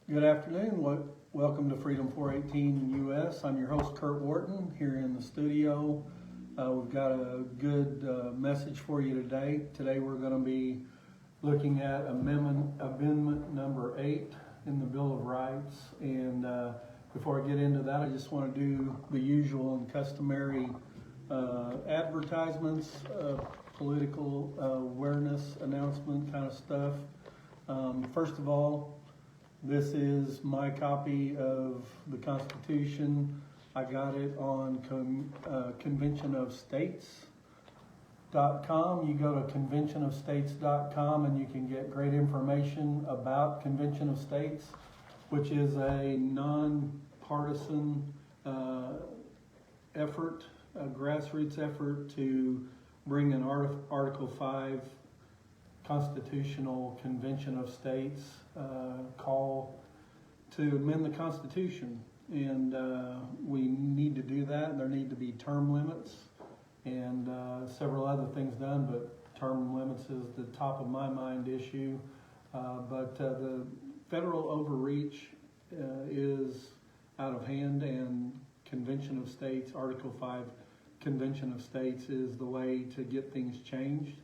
Good afternoon. Welcome to Freedom 418 US. I'm your host, Kurt Wharton, here in the studio. We've got a good message for you today. Today we're going to be looking at amendment number 8 in the Bill of Rights. And before I get into that, I just want to do the usual and customary advertisements, political awareness announcement kind of stuff. First of all, this is my copy of the Constitution. I got it on conventionofstates.com. You go to conventionofstates.com and you can get great information about Convention of States, which is a non-partisan effort, a grassroots effort to bring an Article 5 Constitutional Convention of States call to amend the Constitution. And we need to do that. There need to be term limits and several other things done, but term limits is the top of my mind issue. But the federal overreach is out of hand, and Convention of States, Article 5 Convention of States is the way to get things changed.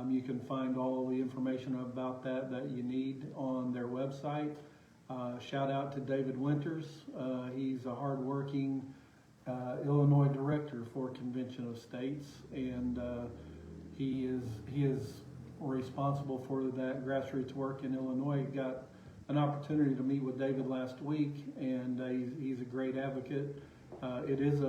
You can find all the information about that you need on their website. Shout out to David Winters. He's a hardworking Illinois director for Convention of States, and he is responsible for that grassroots work in Illinois. Got an opportunity to meet with David last week, and he's a great advocate. It is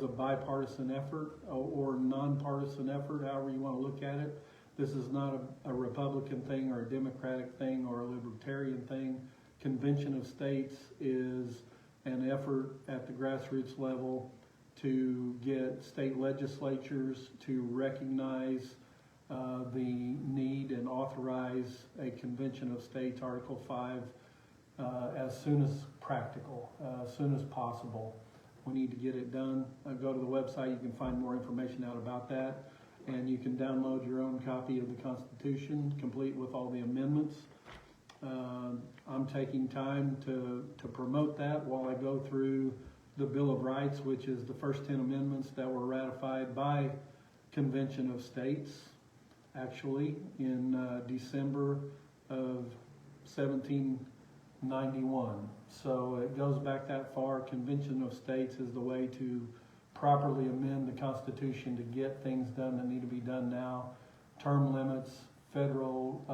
a bipartisan effort or nonpartisan effort, however you want to look at it. This is not a Republican thing or a Democratic thing or a Libertarian thing. Convention of States is an effort at the grassroots level to get state legislatures to recognize the need and authorize a Convention of States, Article 5, as soon as practical, as soon as possible. We need to get it done. Go to the website, you can find more information out about that. And you can download your own copy of the Constitution, complete with all the amendments. I'm taking time to promote that while I go through the Bill of Rights, which is the first 10 amendments that were ratified by Convention of States, actually, in December of 1791. So it goes back that far. Convention of States is the way to properly amend the Constitution to get things done that need to be done now. Term limits, federal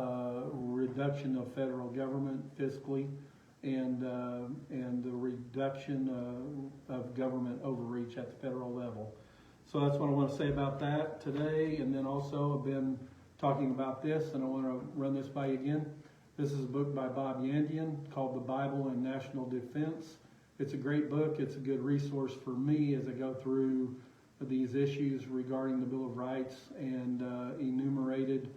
reduction of federal government fiscally, and the reduction of government overreach at the federal level. So that's what I want to say about that today. And then also I've been talking about this, and I want to run this by you again. This is a book by Bob Yandian called The Bible and National Defense. It's a great book. It's a good resource for me as I go through these issues regarding the Bill of Rights and enumerated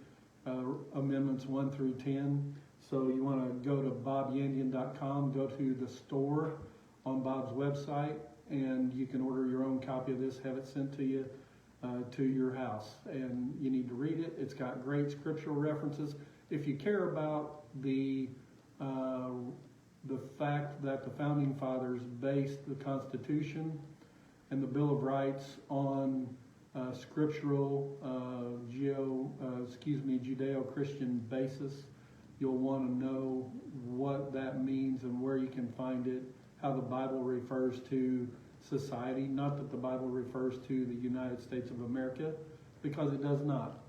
amendments 1 through 10. So you want to go to bobyandian.com, go to the store on Bob's website, and you can order your own copy of this, have it sent to you to your house. And you need to read it. It's got great scriptural references. If you care about the fact that the Founding Fathers based the Constitution and the Bill of Rights on scriptural, Judeo-Christian basis, you'll want to know what that means and where you can find it, how the Bible refers to society. Not that the Bible refers to the United States of America, because it does not.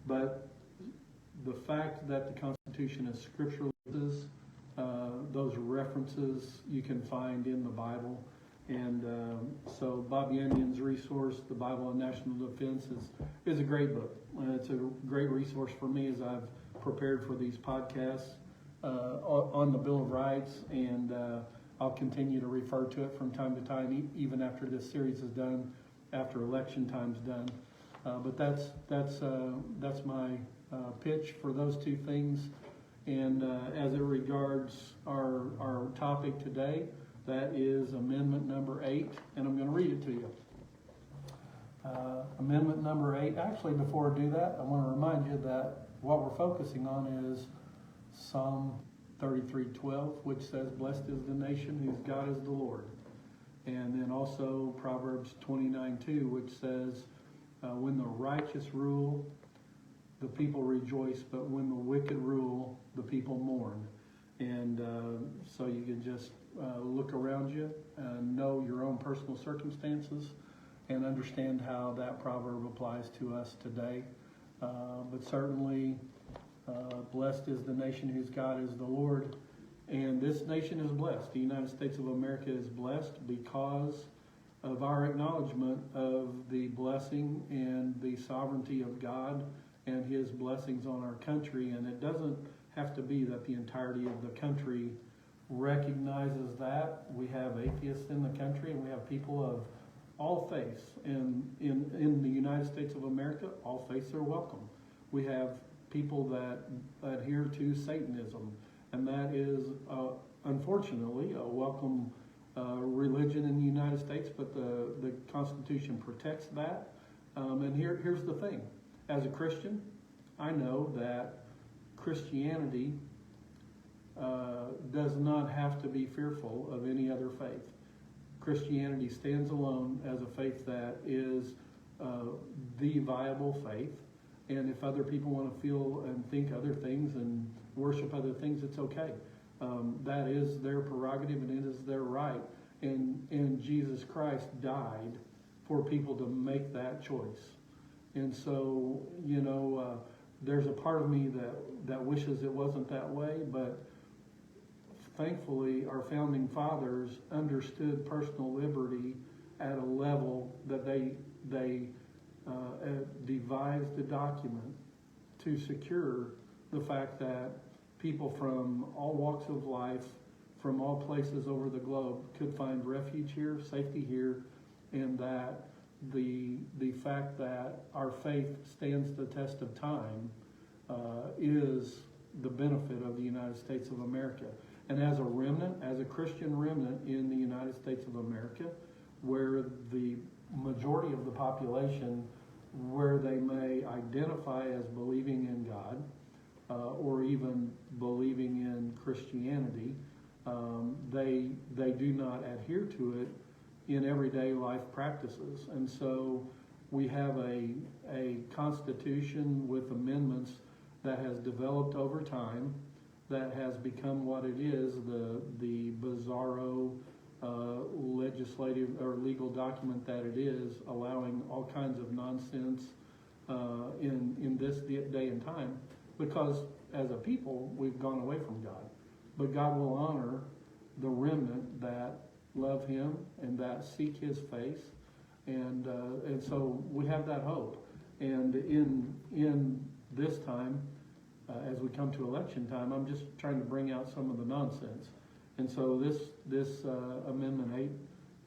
But the fact that the Constitution is scriptural, those references you can find in the Bible. And so Bob Yandian's resource, The Bible and National Defense, is a great book. It's a great resource for me as I've prepared for these podcasts on the Bill of Rights, and I'll continue to refer to it from time to time, even after this series is done, after election time's done. But that's my pitch for those two things. And as it regards our topic today, that is amendment number 8, and I'm going to read it to you. Amendment number 8. Actually, before I do that, I want to remind you that what we're focusing on is Psalm 33:12, which says, "Blessed is the nation whose God is the Lord." And then also Proverbs 29:2, which says, "When the righteous rule, the people rejoice, but when the wicked rule, the people mourn." And so you can just look around you and know your own personal circumstances and understand how that proverb applies to us today. But certainly, blessed is the nation whose God is the Lord. And this nation is blessed. The United States of America is blessed because of our acknowledgement of the blessing and the sovereignty of God and His blessings on our country. And it doesn't have to be that the entirety of the country recognizes that. We have atheists in the country, and we have people of all faiths. And in the United States of America, all faiths are welcome. We have people that adhere to Satanism, and that is unfortunately a welcome religion in the United States, but the Constitution protects that. And here's the thing. As a Christian, I know that Christianity does not have to be fearful of any other faith. Christianity stands alone as a faith that is the viable faith. And if other people want to feel and think other things and worship other things, it's okay. That is their prerogative and it is their right. And Jesus Christ died for people to make that choice. And so, there's a part of me that wishes it wasn't that way, but thankfully our founding fathers understood personal liberty at a level that they devised a document to secure the fact that people from all walks of life, from all places over the globe, could find refuge here, safety here, and that the fact that our faith stands the test of time is the benefit of the United States of America. And as a remnant, as a Christian remnant in the United States of America, where the majority of the population, where they may identify as believing in God or even believing in Christianity, they do not adhere to it in everyday life practices. And so we have a constitution with amendments that has developed over time, that has become what it is, the bizarro legislative or legal document that it is, allowing all kinds of nonsense in this day and time, because as a people we've gone away from God. But God will honor the remnant that love Him and that seek His face, and so we have that hope. And in this time, as we come to election time, I'm just trying to bring out some of the nonsense. And so this Amendment 8,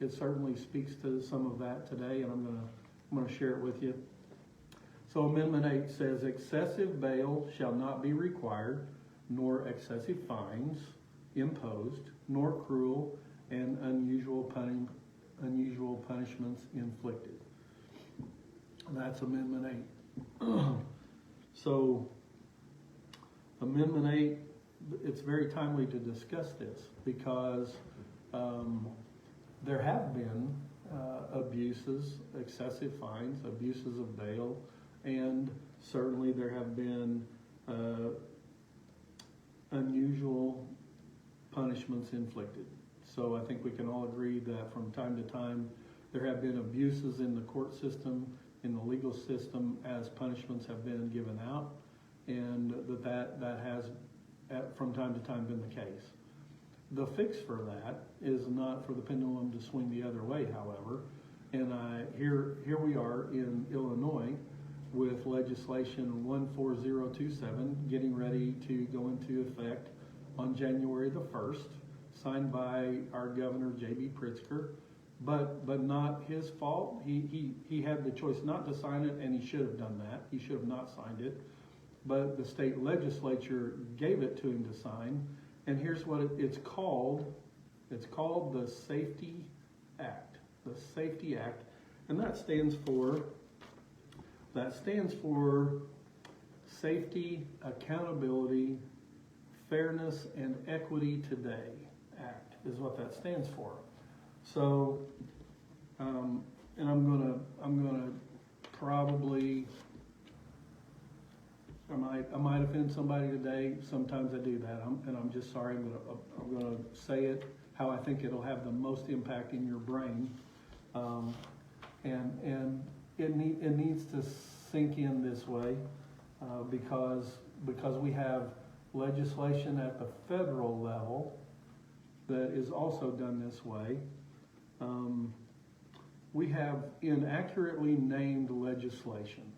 it certainly speaks to some of that today, and I'm going to share it with you. So Amendment 8 says, "Excessive bail shall not be required, nor excessive fines imposed, nor cruel and unusual punishments inflicted." That's Amendment 8. So Amendment 8, it's very timely to discuss this because there have been abuses, excessive fines, abuses of bail, and certainly there have been unusual punishments inflicted. So I think we can all agree that from time to time there have been abuses in the court system, in the legal system, as punishments have been given out, and that has from time to time been the case. The fix for that is not for the pendulum to swing the other way, however, and here we are in Illinois with legislation 14027 getting ready to go into effect on January the 1st, signed by our governor, J.B. Pritzker, but not his fault. He had the choice not to sign it, and he should have done that. He should have not signed it, but the state legislature gave it to him to sign, and here's what it's called. It's called the Safety Act. The Safety Act, and that stands for safety, accountability, Fairness and Equity Today Act is what that stands for. So, and I'm gonna probably, I might offend somebody today. Sometimes I do that, and I'm just sorry. I'm gonna say it how I think it'll have the most impact in your brain, and it needs to sink in this way, because we have legislation at the federal level that is also done this way. We have inaccurately named legislation,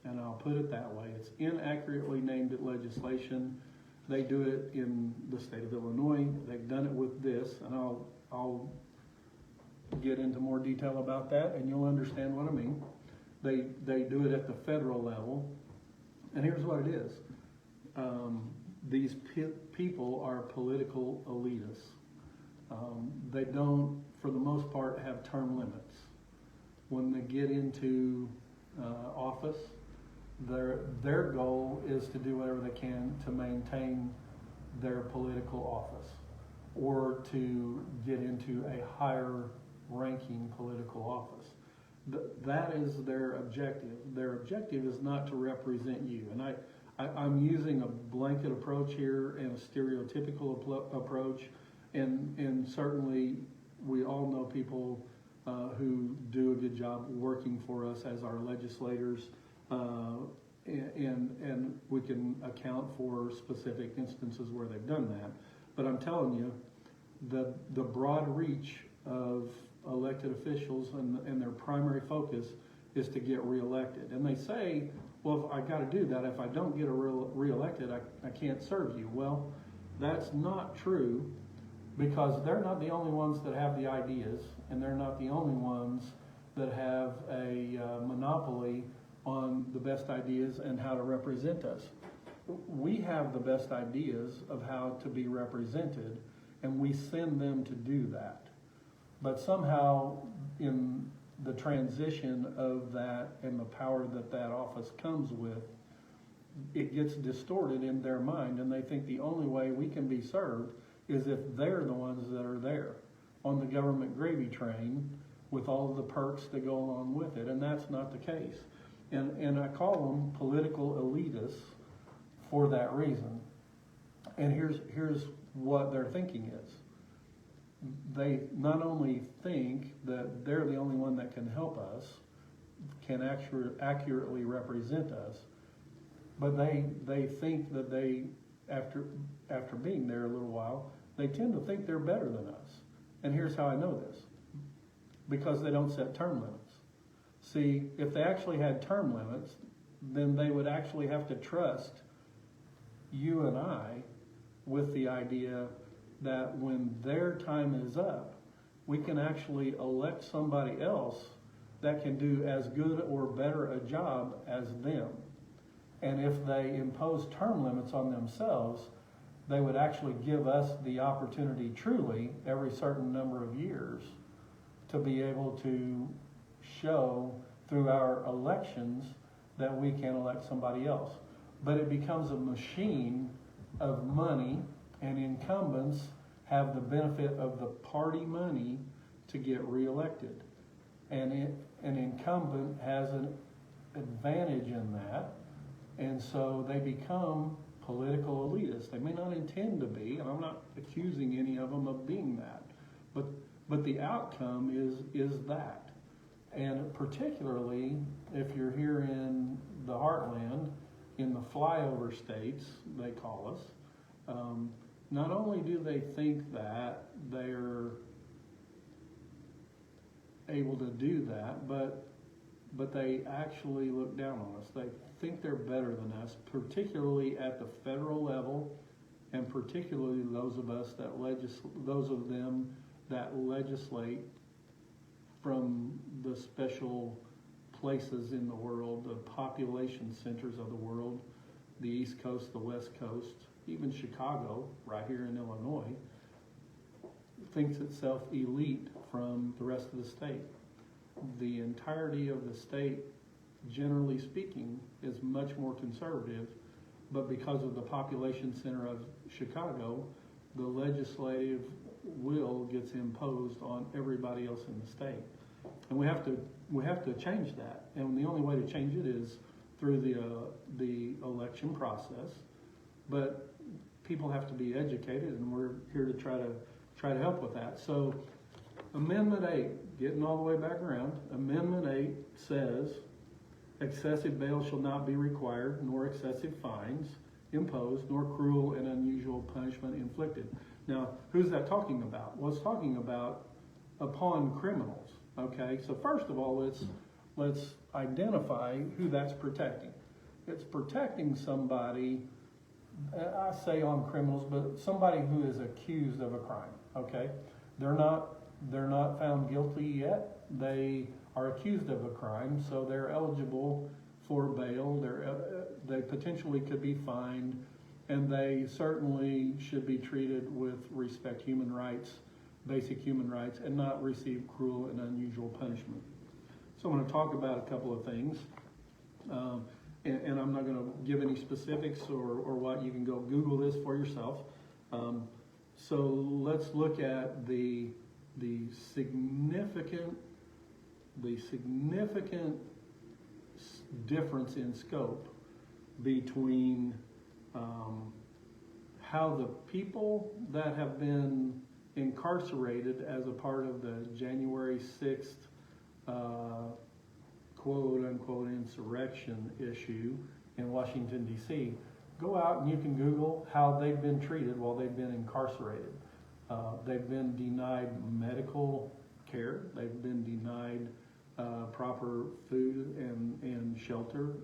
and I'll put it that way. It's inaccurately named legislation. They do it in the state of Illinois. They've done it with this, and I'll get into more detail about that, and you'll understand what I mean. They do it at the federal level, and here's what it is. These people are political elitists. They don't, for the most part, have term limits. When they get into office, their goal is to do whatever they can to maintain their political office or to get into a higher ranking political office. That is their objective. Their objective is not to represent you. And I'm using a blanket approach here and a stereotypical approach, and certainly we all know people who do a good job working for us as our legislators, and we can account for specific instances where they've done that. But I'm telling you, the broad reach of elected officials and their primary focus is to get reelected. And they say, well, I got to do that. If I don't get reelected, I can't serve you. Well, that's not true, because they're not the only ones that have the ideas, and they're not the only ones that have a monopoly on the best ideas and how to represent us. We have the best ideas of how to be represented, and we send them to do that. But somehow, in the transition of that and the power that office comes with, it gets distorted in their mind, and they think the only way we can be served is if they're the ones that are there on the government gravy train with all of the perks that go along with it, and that's not the case. And I call them political elitists for that reason. And here's what their thinking is. They not only think that they're the only one that can help us, can accurately represent us, but they think that they, after being there a little while, they tend to think they're better than us. And here's how I know this. Because they don't set term limits. See, if they actually had term limits, then they would actually have to trust you and I with the idea that when their time is up, we can actually elect somebody else that can do as good or better a job as them. And if they impose term limits on themselves, they would actually give us the opportunity truly every certain number of years to be able to show through our elections that we can elect somebody else. But it becomes a machine of money, and incumbents have the benefit of the party money to get reelected. And an incumbent has an advantage in that, and so they become political elitists. They may not intend to be, and I'm not accusing any of them of being that, but the outcome is that. And particularly if you're here in the heartland, in the flyover states, they call us, not only do they think that they're able to do that, but they actually look down on us. They think they're better than us, particularly at the federal level, and particularly those of them that legislate from the special places in the world, the population centers of the world, the East Coast, the West Coast, even Chicago, right here in Illinois, thinks itself elite from the rest of the state. The entirety of the state, generally speaking, is much more conservative but because of the population center of Chicago, the legislative will gets imposed on everybody else in the state. And we have to change that. And the only way to change it is through the election process. But people have to be educated, and we're here to try to help with that. So Amendment 8, getting all the way back around, Amendment 8 says excessive bail shall not be required, nor excessive fines imposed, nor cruel and unusual punishment inflicted. Now, who's that talking about? Well, it's talking about upon criminals. Okay, so first of all, let's identify who that's protecting. It's protecting somebody, I say on criminals, but somebody who is accused of a crime. Okay, they're not found guilty yet. They are accused of a crime, so they're eligible for bail. They potentially could be fined, and they certainly should be treated with respect, human rights, basic human rights, and not receive cruel and unusual punishment. So I'm going to talk about a couple of things, and I'm not going to give any specifics or what. You can go Google this for yourself. So let's look at the significant difference in scope between how the people that have been incarcerated as a part of the January 6th quote-unquote insurrection issue in Washington, D.C. Go out and you can Google how they've been treated while they've been incarcerated. They've been denied medical care. They've been denied proper food and shelter.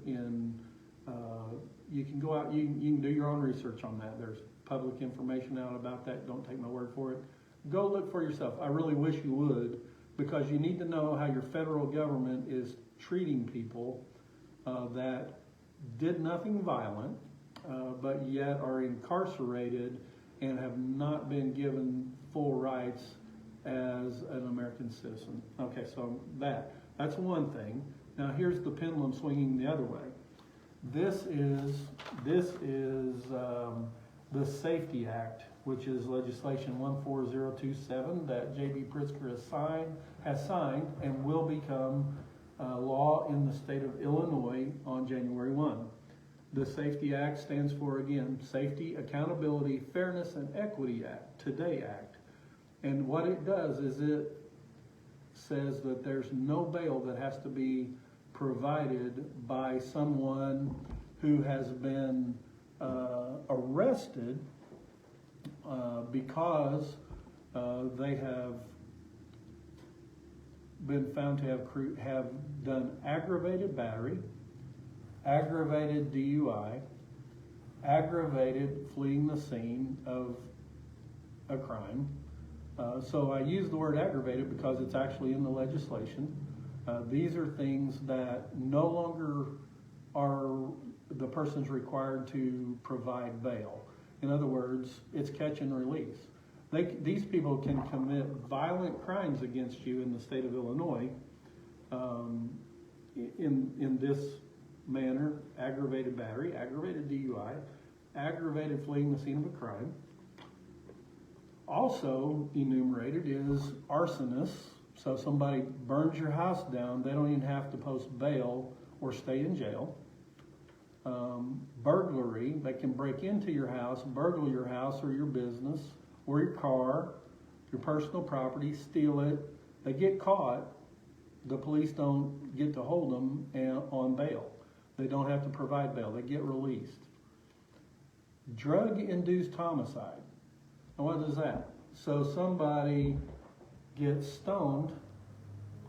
You can go out, you can do your own research on that. There's public information out about that. Don't take my word for it. Go look for yourself. I really wish you would, because you need to know how your federal government is treating people that did nothing violent, but yet are incarcerated and have not been given full rights as an American citizen. Okay, so that's one thing. Now here's the pendulum swinging the other way. This is the Safety Act, which is legislation 14027 that J.B. Pritzker has signed and will become law in the state of Illinois on January 1. The Safety Act stands for, again, Safety, Accountability, Fairness, and Equity Act, Today Act. And what it does is it says that there's no bail that has to be provided by someone who has been arrested because they have been found to have done aggravated battery, aggravated DUI, aggravated fleeing the scene of a crime. So I use the word aggravated because it's actually in the legislation. These are things that no longer are the person's required to provide bail. In other words, it's catch and release. These people can commit violent crimes against you in the state of Illinois in this manner: aggravated battery, aggravated DUI, aggravated fleeing the scene of a crime. Also enumerated is arsonists. So somebody burns your house down, they don't even have to post bail or stay in jail. Burglary, they can break into your house, burgle your house or your business or your car, your personal property, steal it. They get caught. The police don't get to hold them on bail. They don't have to provide bail. They get released. Drug-induced homicide. And what is that? So somebody gets stoned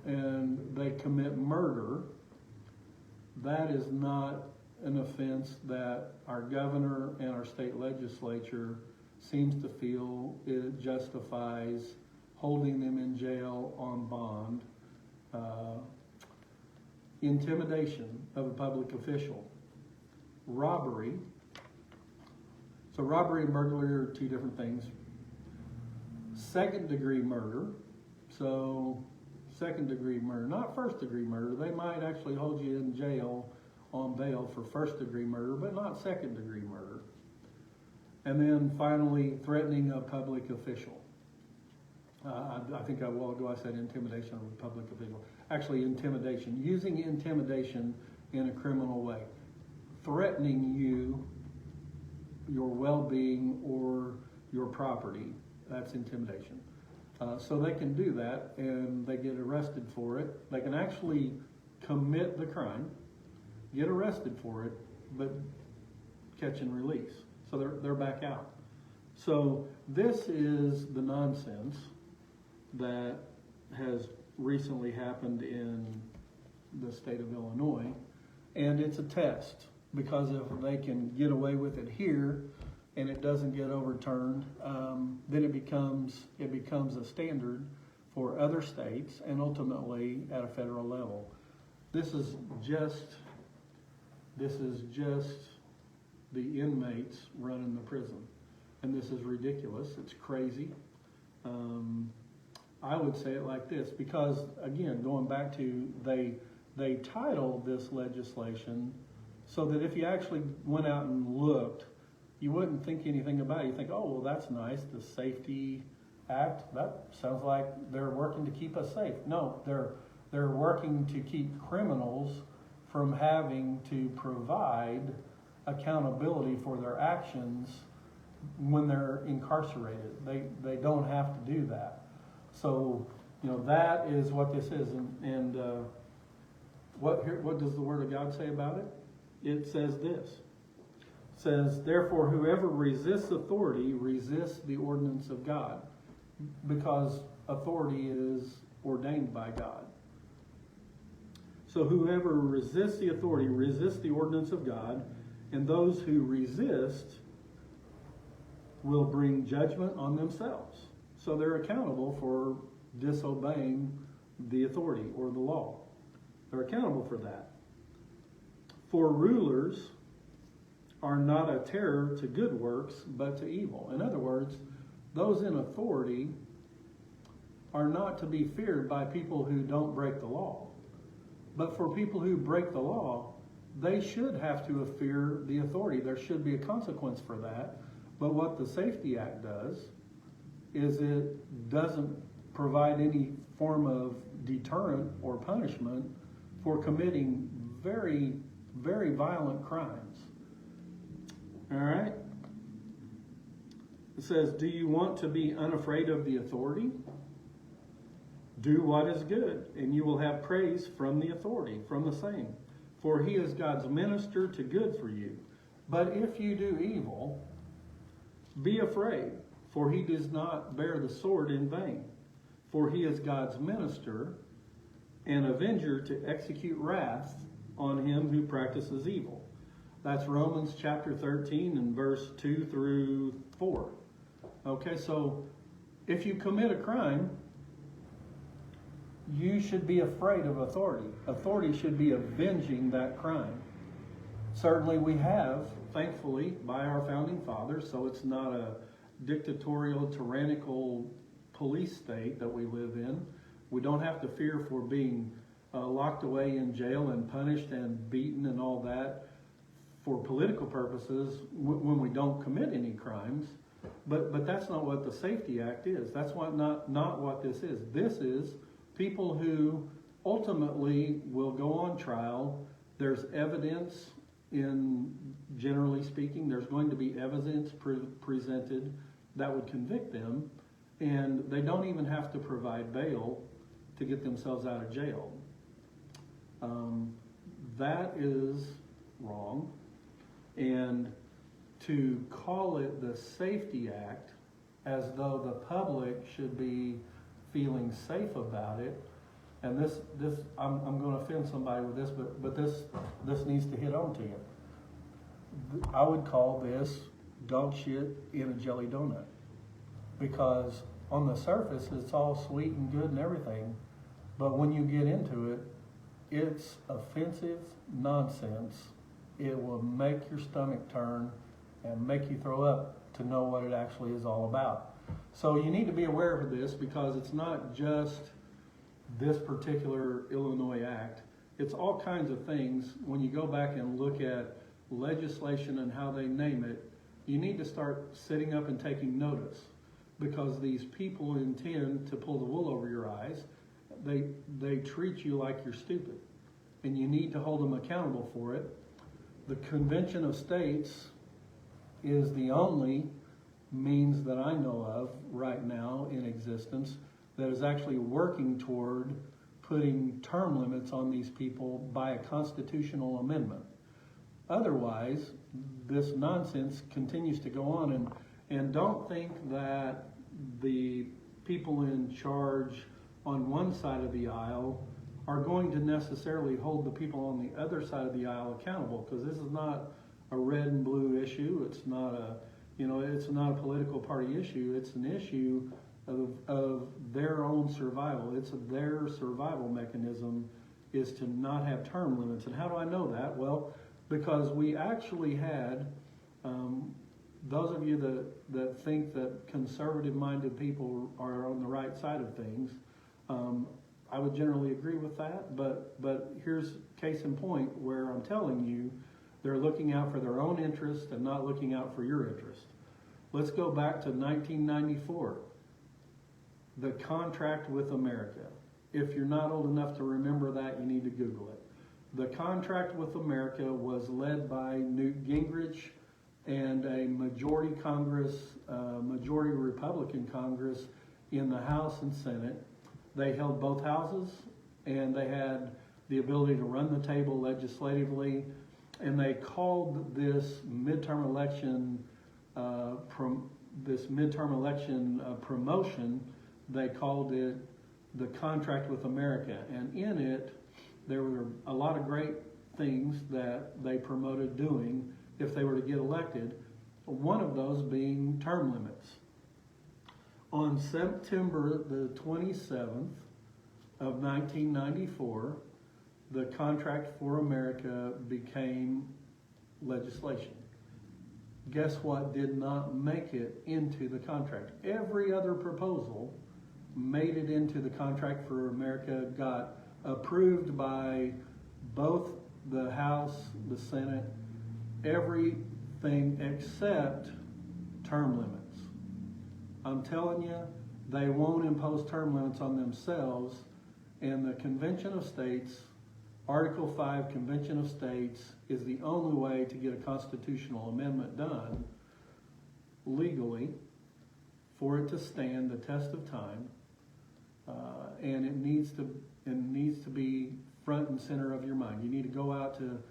and they commit murder. That is not an offense that our governor and our state legislature seems to feel it justifies holding them in jail on bond. Intimidation of a public official. Robbery. So robbery and burglary are two different things. Second degree murder. So second degree murder, not first degree murder. They might actually hold you in jail on bail for first-degree murder, but not second-degree murder. And then finally, threatening a public official. I think a while ago I said intimidation of a public official. Actually, intimidation. Using intimidation in a criminal way. Threatening you, your well-being, or your property. That's intimidation. So they can do that, and they get arrested for it. They can actually commit the crime, get arrested for it, but catch and release. So they're back out. So this is the nonsense that has recently happened in the state of Illinois, and it's a test, because if they can get away with it here and it doesn't get overturned, then it becomes a standard for other states and ultimately at a federal level. This is just the inmates running the prison, and this is ridiculous. It's crazy. I would say it like this, because again, going back to they titled this legislation so that if you actually went out and looked, you wouldn't think anything about it. You think, oh, well, that's nice, the Safety Act. That sounds like they're working to keep us safe. No, they're working to keep criminals from having to provide accountability for their actions when they're incarcerated. They don't have to do that. So, that is what this is. And what does the Word of God say about it? It says this. It says, therefore, whoever resists authority resists the ordinance of God, because authority is ordained by God. So whoever resists the authority resists the ordinance of God, and those who resist will bring judgment on themselves. So they're accountable for disobeying the authority or the law. They're accountable for that. For rulers are not a terror to good works, but to evil. In other words, those in authority are not to be feared by people who don't break the law. But for people who break the law, they should have to fear the authority. There should be a consequence for that. But what the Safety Act does is it doesn't provide any form of deterrent or punishment for committing very, very violent crimes. All right? It says, do you want to be unafraid of the authority? Do what is good, and you will have praise from the authority, from the same. For he is God's minister to good for you. But if you do evil, be afraid, for he does not bear the sword in vain. For he is God's minister, an avenger to execute wrath on him who practices evil. That's Romans chapter 13 and verse 2 through 4. Okay, so if you commit a crime, you should be afraid of authority. Authority should be avenging that crime. Certainly we have, thankfully, by our founding fathers, so it's not a dictatorial, tyrannical police state that we live in. We don't have to fear for being locked away in jail and punished and beaten and all that for political purposes when we don't commit any crimes. But that's not what the Safety Act is. That's not what this is. This is people who ultimately will go on trial. There's evidence generally speaking, there's going to be evidence presented that would convict them, and they don't even have to provide bail to get themselves out of jail. That is wrong. And to call it the Safety Act as though the public should be feeling safe about it, and this I'm going to offend somebody with this, but this needs to hit on to you. I would call this dog shit in a jelly donut, because on the surface it's all sweet and good and everything, but when you get into it, it's offensive nonsense. It will make your stomach turn and make you throw up to know what it actually is all about. So you need to be aware of this, because it's not just this particular Illinois act. It's all kinds of things. When you go back and look at legislation and how they name it, you need to start sitting up and taking notice, because these people intend to pull the wool over your eyes. They treat you like you're stupid, and you need to hold them accountable for it. The Convention of States is the only means that I know of right now in existence that is actually working toward putting term limits on these people by a constitutional amendment. Otherwise, this nonsense continues to go on, and don't think that the people in charge on one side of the aisle are going to necessarily hold the people on the other side of the aisle accountable, because this is not a red and blue issue. It's not a, it's not a political party issue. It's an issue of their own survival. It's their survival mechanism is to not have term limits. And how do I know that? Well, because we actually had, those of you that think that conservative-minded people are on the right side of things, I would generally agree with that, but here's case in point where I'm telling you they're looking out for their own interest and not looking out for your interest. Let's go back to 1994, the contract with America. If you're not old enough to remember that, you need to Google it. The contract with America was led by Newt Gingrich and a majority Congress, majority Republican Congress in the House and Senate. They held both houses, and they had the ability to run the table legislatively, and they called this midterm election promotion, they called it the Contract with America. And in it, there were a lot of great things that they promoted doing if they were to get elected, one of those being term limits. On September the 27th of 1994, the Contract for America became legislation. Guess what did not make it into the contract? Every other proposal made it into the Contract for America, got approved by both the House, the Senate, everything except term limits. I'm telling you, they won't impose term limits on themselves, and the Convention of States, Article 5 Convention of States, is the only way to get a constitutional amendment done legally for it to stand the test of time, and it needs to be front and center of your mind. You need to go out to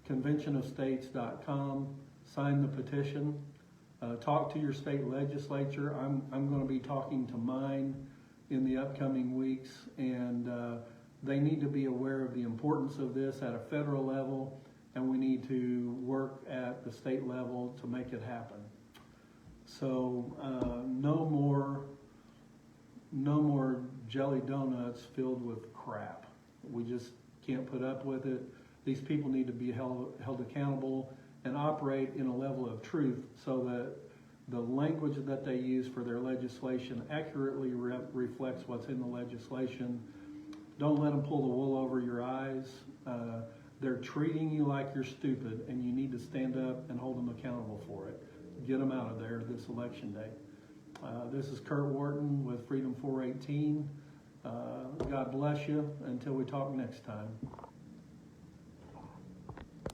conventionofstates.com, sign the petition, talk to your state legislature. I'm going to be talking to mine in the upcoming weeks, and they need to be aware of the importance of this at a federal level, and we need to work at the state level to make it happen. So no more jelly donuts filled with crap. We just can't put up with it. These people need to be held accountable and operate in a level of truth so that the language that they use for their legislation accurately reflects what's in the legislation. Don't let them pull the wool over your eyes. They're treating you like you're stupid, and you need to stand up and hold them accountable for it. Get them out of there this election day. This is Kurt Wharton with Freedom 418. God bless you until we talk next time.